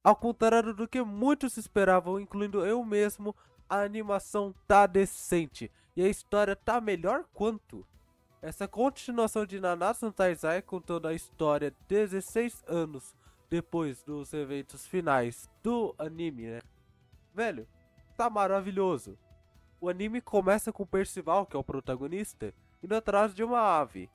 Ao contrário do que muitos esperavam, incluindo eu mesmo, a animação tá decente e a história tá melhor quanto. Essa continuação de Nanatsu no Taizai contando a história 16 anos depois dos eventos finais do anime, né? Velho, tá maravilhoso. O anime começa com Percival, que é o protagonista, indo atrás de uma ave.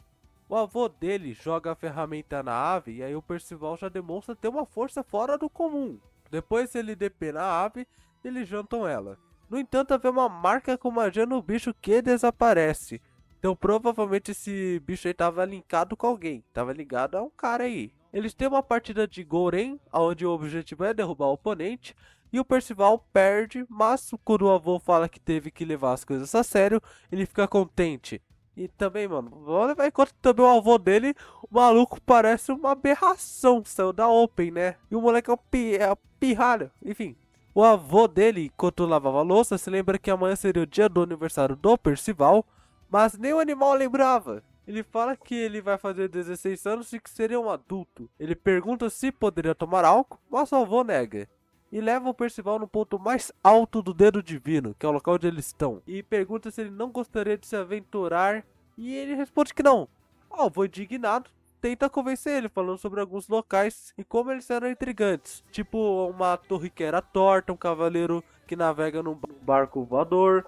O avô dele joga a ferramenta na ave e aí o Percival já demonstra ter uma força fora do comum. Depois ele depena a ave e eles jantam ela. No entanto, havia uma marca com magia no bicho que desaparece. Então provavelmente esse bicho aí tava linkado com alguém, tava ligado a um cara aí. Eles têm uma partida de Gouren, onde o objetivo é derrubar o oponente, e o Percival perde, mas quando o avô fala que teve que levar as coisas a sério, ele fica contente. E também, mano, vou levar em conta que também o avô dele, o maluco parece uma aberração, saiu da Open, né? E o moleque é um pirralho, enfim. O avô dele, enquanto lavava a louça, se lembra que amanhã seria o dia do aniversário do Percival, mas nem o animal lembrava. Ele fala que ele vai fazer 16 anos e que seria um adulto. Ele pergunta se poderia tomar álcool, mas o avô nega. E leva o Percival no ponto mais alto do dedo divino, que é o local onde eles estão. E pergunta se ele não gostaria de se aventurar. E ele responde que não. O avô indignado tenta convencer ele, falando sobre alguns locais e como eles eram intrigantes. Tipo uma torre que era torta, um cavaleiro que navega num barco voador,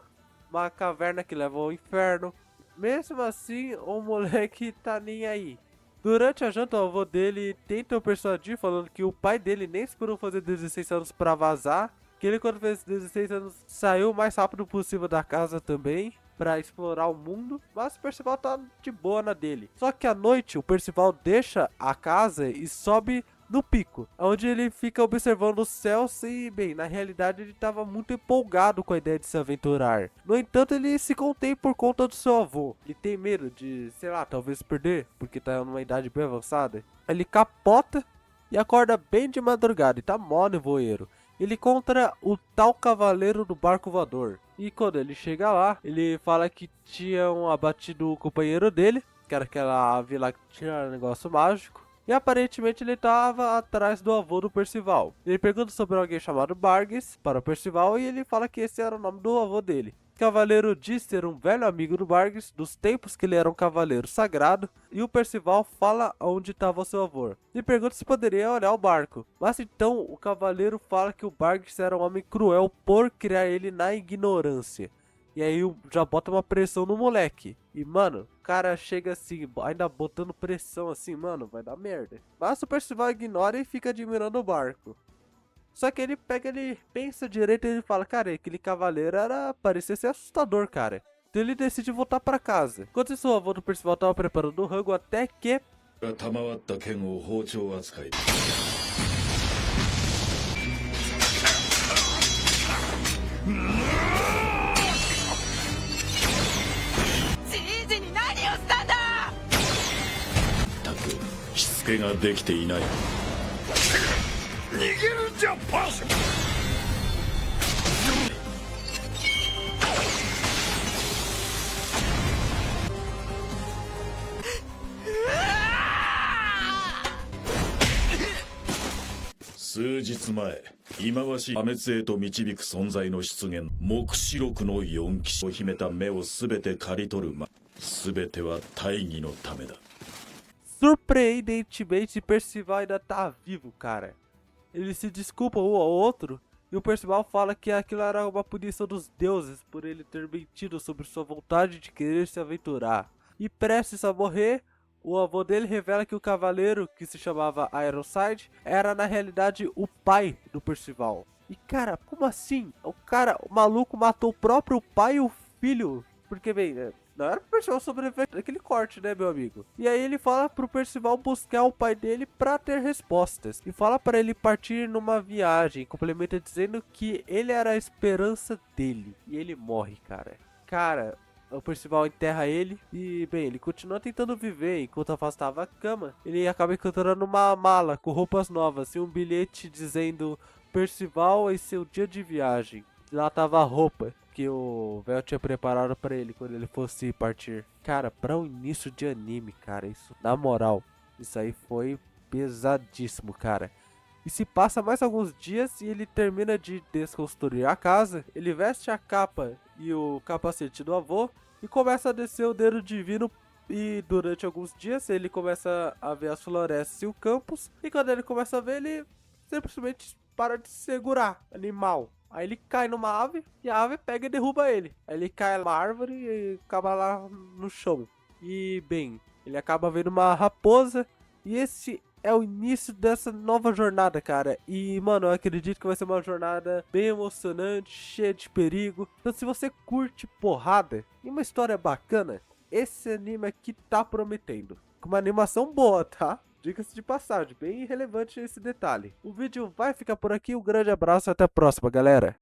uma caverna que leva ao inferno. Mesmo assim, o moleque tá nem aí. Durante a janta, o avô dele tenta o persuadir, falando que o pai dele nem esperou fazer 16 anos pra vazar. Que ele, quando fez 16 anos, saiu o mais rápido possível da casa também, pra explorar o mundo. Mas o Percival tá de boa na dele. Só que à noite, o Percival deixa a casa e sobe no pico, onde ele fica observando os céus e, bem, na realidade ele estava muito empolgado com a ideia de se aventurar. No entanto, ele se contém por conta do seu avô. Ele tem medo de, sei lá, talvez perder, porque tá numa idade bem avançada. Ele capota e acorda bem de madrugada e tá mó nevoeiro. Ele encontra o tal cavaleiro do barco voador. E quando ele chega lá, ele fala que tinham abatido o companheiro dele, que era aquela ave lá que tinha um negócio mágico. E aparentemente ele estava atrás do avô do Percival. Ele pergunta sobre alguém chamado Bargis para o Percival e ele fala que esse era o nome do avô dele. O cavaleiro diz ser um velho amigo do Bargis, dos tempos que ele era um cavaleiro sagrado, e o Percival fala onde estava seu avô. Ele pergunta se poderia olhar o barco. Mas então o cavaleiro fala que o Bargis era um homem cruel por criar ele na ignorância. E aí já bota uma pressão no moleque. E, mano, o cara chega assim, ainda botando pressão assim, mano, vai dar merda. Mas o Percival ignora e fica admirando o barco. Só que ele pensa direito e ele fala, cara, aquele cavaleiro parecia ser assustador, cara. Então ele decide voltar pra casa. Enquanto isso, o avô do Percival tava preparando o rango até que... 賜った剣を包丁扱い。じいじに何をしたんだ。たくしつけができていない。逃げるんじゃパス。数日前、忌まわしい破滅へと導く存在の出現、黙示録の四騎士を秘めた目をすべて刈り取るすべては大義のためだ。Surpreendentemente, Percival ainda tá vivo, cara. Eles se desculpam um ao outro e o Percival fala que aquilo era uma punição dos deuses por ele ter mentido sobre sua vontade de querer se aventurar. E prestes a morrer, o avô dele revela que o cavaleiro, que se chamava Ironside, era na realidade o pai do Percival. E cara, como assim? O maluco matou o próprio pai e o filho. Porque, bem, não era pro Percival sobreviver daquele corte, né, meu amigo? E aí ele fala pro Percival buscar o pai dele pra ter respostas. E fala pra ele partir numa viagem. Complementa dizendo que ele era a esperança dele. E ele morre, cara. Cara, o Percival enterra ele e, bem, ele continua tentando viver enquanto afastava a cama. Ele acaba encontrando uma mala com roupas novas e um bilhete dizendo Percival em seu dia de viagem. Lá tava a roupa que o Vel tinha preparado pra ele quando ele fosse partir. Cara, pra um início de anime, cara, isso, na moral, isso aí foi pesadíssimo, cara. E se passa mais alguns dias e ele termina de desconstruir a casa, ele veste a capa e o capacete do avô e começa a descer o dedo divino. E durante alguns dias ele começa a ver as florestas e o campus. E quando ele começa a ver, ele simplesmente para de segurar animal. Aí ele cai numa ave e a ave pega e derruba ele. Aí ele cai numa árvore e acaba lá no chão. E bem, ele acaba vendo uma raposa. E esse é o início dessa nova jornada, cara. E, mano, eu acredito que vai ser uma jornada bem emocionante, cheia de perigo. Então, se você curte porrada e uma história bacana, esse anime aqui tá prometendo. Com uma animação boa, tá? Diga-se de passagem, bem relevante esse detalhe. O vídeo vai ficar por aqui. Um grande abraço e até a próxima, galera.